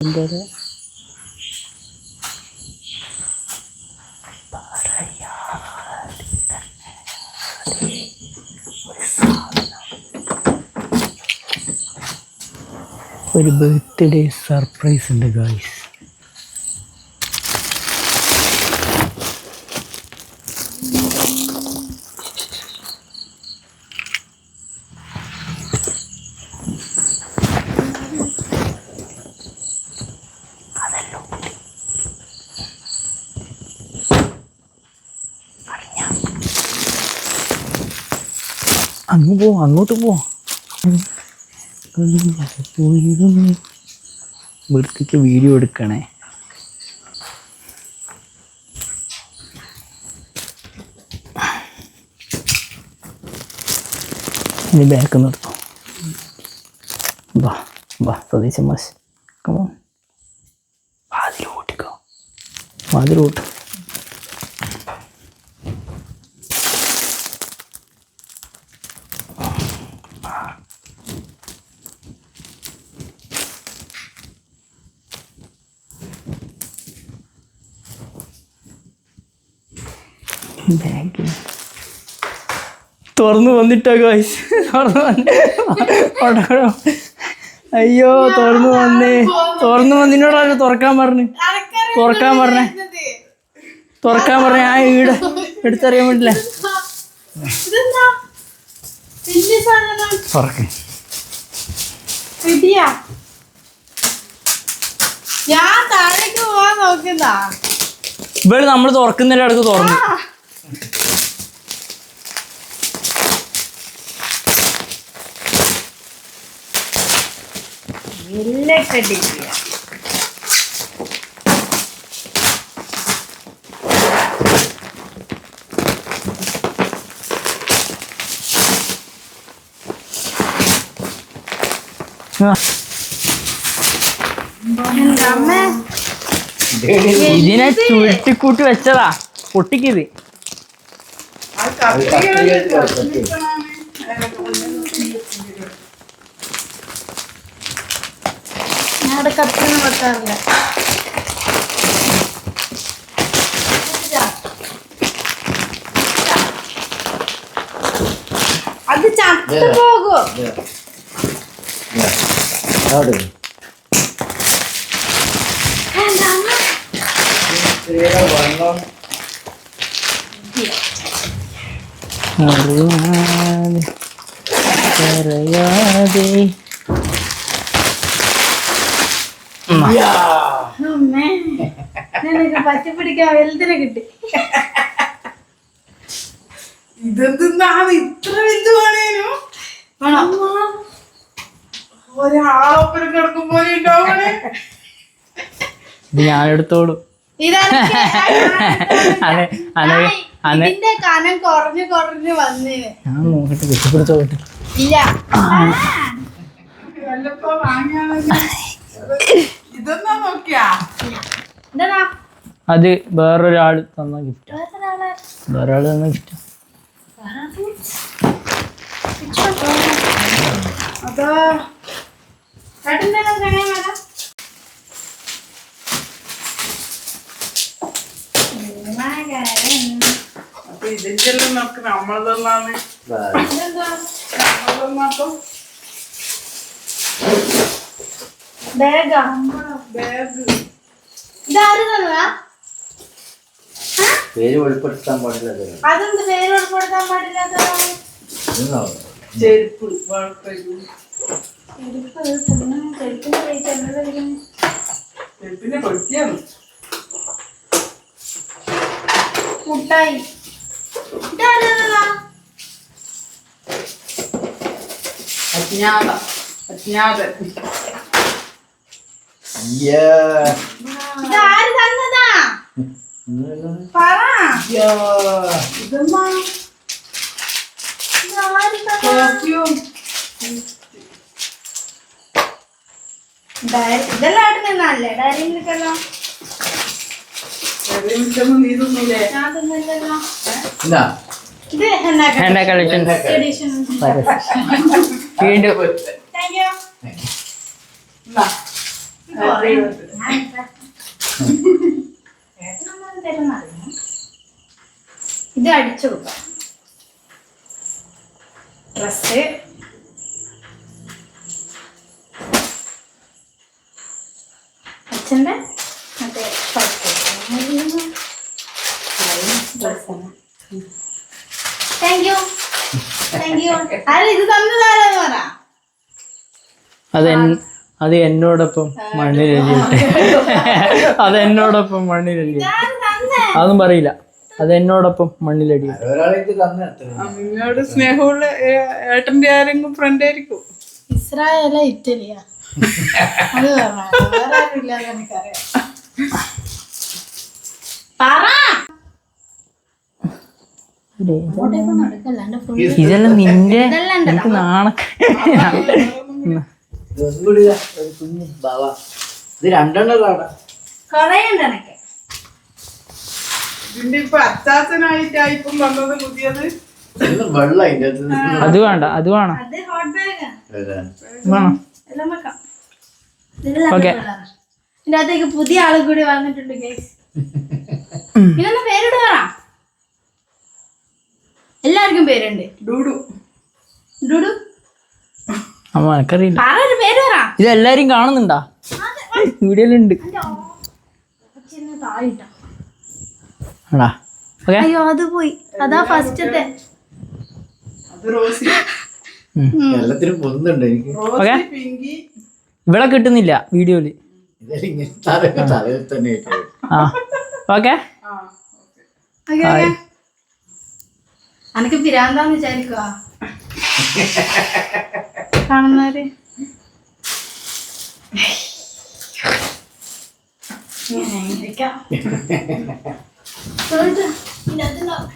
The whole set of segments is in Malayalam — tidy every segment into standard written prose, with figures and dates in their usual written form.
ഒരു ബർത്ത്ഡേ സർപ്രൈസ് ഉണ്ട് ഗായ്സ്. അങ്ങോട്ട് പോവാം. വൃത്തിക്ക് വീഡിയോ എടുക്കണേ. ഇനി ബാക്ക് നിർത്തോ. വാ സതീശൻ മാഷ് വാതിലോട്ടിക്കോ. വാതിലോട്ട് തുറന്നു വന്നിട്ടാ ഗായ്സ്. അയ്യോ തുറന്നു വന്നിനോടാ തുറക്കാൻ പറഞ്ഞേ. ഞാൻ ഈട് എടുത്തറിയാൻ പറ്റില്ല. ഇവിടെ നമ്മൾ തുറക്കുന്നതിന്റെ അടുത്ത് തുറന്നു. ഇതിനെ ചുരുട്ടിക്കൂട്ടി വെച്ചതാ. പൊട്ടിക്കിത് ഞാനവിടെ കത്തൊന്നും വെക്കാറില്ല. അത് ചത്തു പോകും. അറിയാതെ പറ്റിപ്പിടിക്കാൻ വലുതിനെ കിട്ടി. ഇതെന്താണ് ഇത്ര വലുത് വേണേനു? ഒരാളൊപ്പം കിടക്കും പോലെ ഉണ്ടാവണേ. ഞാനെടുത്തോളൂ. ഇതിന്റെ കനം കുറഞ്ഞു വന്നിന്. ഞാൻ നോക്കട്ടെ കെട്ടിപ്പിടിച്ചോട്ടെ. ഇല്ല ഇതൊന്നാ നോക്കിയാ അത് വേറൊരാള് തന്ന ഗിഫ്റ്റ്. വേറൊരാള് തന്ന ഗിഫ്റ്റ്. അതോ അപ്പൊ ഇതിന്റെ എല്ലാം നമുക്ക് നമ്മൾ തന്നാണ്. പേര് വെളിപ്പെടുത്താൻ പാടില്ല. അതെന്ത് പേര് വെളിപ്പെടുത്താൻ പാടില്ലാത്ത? ചെരുപ്പ് ചെരുപ്പിനെ പൊട്ടിയാണ്. മുട്ടായി അജ്ഞാതൻ ഇതാര് തന്നതാ? പറ. ഇതെന്നാ ഇതെല്ലാം ആയിട്ട് നിന്നല്ലേ ഡയറി മിൽക്കല്ലോ. നീ തിന്നൂലേ? ഞാൻ തിന്നില്ലല്ലോ. ഇത് ഹെന്ന കളക്ഷൻ എഡിഷൻ. വീണ്ടും താങ്ക് യു. ഇത് അടിച്ചു കൊടുക്കാം. ഡ്രസ് അച്ഛൻ്റെ മറ്റേ ഡ്രസ്സാണ്. Thank you thank you. അല്ല ഇത് തന്നതാരെന്ന് പറ. അത് എന്നോടൊപ്പം മണ്ണിലെഴുതിയിട്ട് അത് എന്നോടൊപ്പം മണ്ണിലെഴുതി അതൊന്നും പറയില്ല. അത് എന്നോടൊപ്പം മണ്ണിലടി. നിന്നോട് സ്നേഹമുള്ള ഏട്ടന്റെ ആരെങ്കിലും ഫ്രണ്ട് ആയിരിക്കും. ഇസ്രായേല ഇറ്റലിയാ അത് വേറെ ആരും ഇല്ലാതെ എനിക്കറിയാം. പറ ഇതെല്ലാം നിന്റെ എനിക്ക് കൊറേണ്ടെനക്ക്. ഇതിന്റെ ഇപ്പൊ അച്ചാച്ചനായിട്ടാ ഇപ്പം വന്നത് പുതിയത്. അത് വേണ്ട അത് വേണം അത് ഹോട്ട് ബാഗ് വേണം. എല്ലാം വെക്കാം. ഇതിന്റെ അകത്തേക്ക് പുതിയ ആള് കൂടി വന്നിട്ടുണ്ട് ഗൈസ്. ഇതൊന്ന് പേരിട് പറ. എല്ലാവർക്കും പേരുണ്ട്. ഡൂഡു ഡുഡു അമ്മ എനിക്കറിയില്ല. പറ ഒരു പേര് പറ. ഇത് എല്ലാരും കാണുന്നുണ്ടാ? വീഡിയോയിലുണ്ട്. അയ്യോ അത് പോയി. അതാ ഫസ്റ്റത്തെ. അത് റോസി. എല്ലാത്തിനും പൊന്നുണ്ട് എനിക്ക്. റോസി പിങ്കി. ഇവിടെ കിട്ടുന്നില്ല വീഡിയോയില്. തന്നെ ആ ഓക്കെ. അനക്ക് പിരാന്താന്ന് വിചാരിക്കുക കാണുന്നവര്.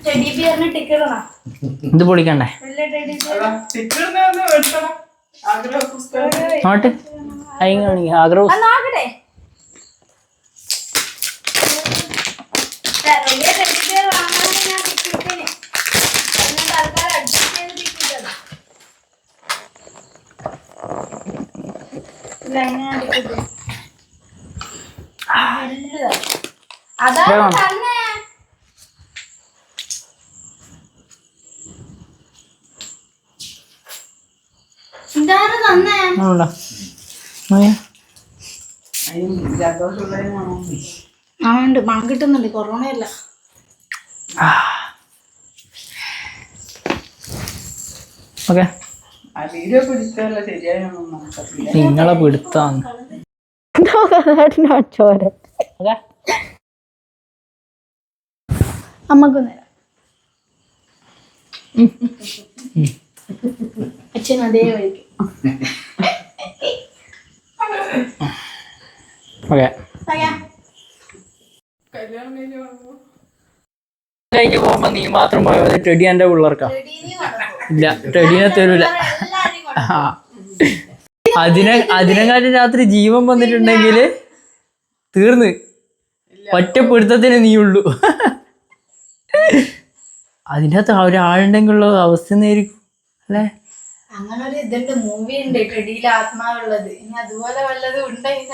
ടെഡി ബിയറിന് ടിക്കറ്റ് ഇത് പൊളിക്കണ്ടേ? നോട്ട് ആഗ്രഹം നോക്കട്ടെ. വലിയ ടെഡി ബിയർ വാങ്ങാൻ ഞാൻ ടിക്കറ്റിന് തൽക്കാലം അഡ്ജസ്റ്റ് ചെയ്ത് ടിക്കറ്റ് അതാണ് തന്നെ. ഇതാണ് തന്നെ. ആ ഉണ്ട്. മണം കിട്ടുന്നുണ്ട്. കൊറോണയല്ല. ഓക്കെ വീഡിയോ പിടിച്ചല്ല ശരിയായി നിങ്ങളെ പിടുത്താന്ന് ചോര. അമ്മക്കൊന്നേരം അച്ഛൻ അതേ വഴിക്ക്. ഓക്കെ കല്യാണം കഴിഞ്ഞ് പോകുമ്പോ നീ മാത്രം പോയത് ടെഡി എന്റെ പിള്ളേർക്കാ. ഇല്ല ടെഡീനെ തരൂല. അതിനെക്കാട്ടും രാത്രി ജീവൻ വന്നിട്ടുണ്ടെങ്കിൽ തീർന്ന് ഒറ്റപ്പിടുത്തത്തിന് നീ ഉള്ളൂ. അതിൻ്റെ അകത്ത് ഒരാളുണ്ടെങ്കിലുള്ള അവസ്ഥ നേരിക്കും അല്ലേ? അങ്ങനെ ഒരു ഇതുണ്ട്, മൂവി ഉണ്ട് ടെഡിയിൽ ആത്മാവുള്ളത്. ഇനി അതുപോലെ വല്ലതും ഉണ്ടെങ്കിൽ